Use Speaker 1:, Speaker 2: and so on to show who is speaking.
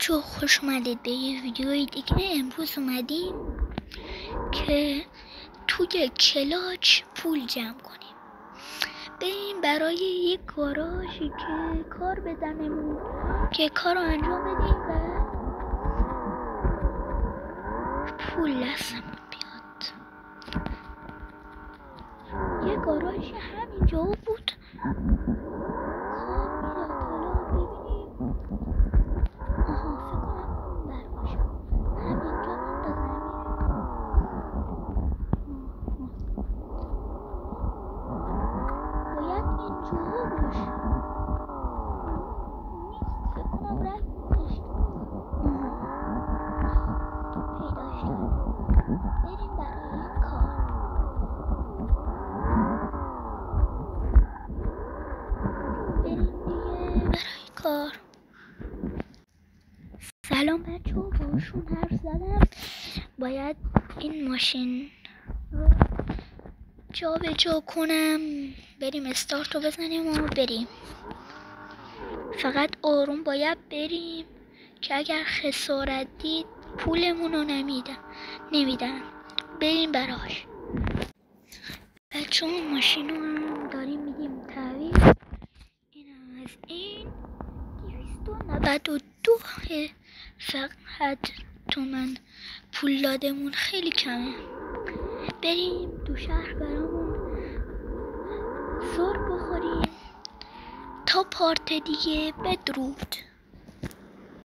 Speaker 1: بچه خوش اومدید به یه ویدیوی دیگه. امروز اومدیم که توی کلاچ پول جمع کنیم، بریم برای یک گاراژی که کار بزنیم که کار رو انجام بدیم و پول دستمون بیاد. یه گاراژی همینجا بود، سلام بچه ها، باشون حرف زدم. باید این ماشین رو جا به جا کنم، بریم استارت رو بزنیم و بریم. فقط آروم باید بریم که اگر خسارت دید پولمون رو نمیدن. بریم براش. بچه ها ماشین رو داریم میدیم تحویل. این از این 292 فقط تومن پول دادمون، خیلی کمه. بریم دو شهر برامون زور بخوریم تا پارت دیگه. بدرود.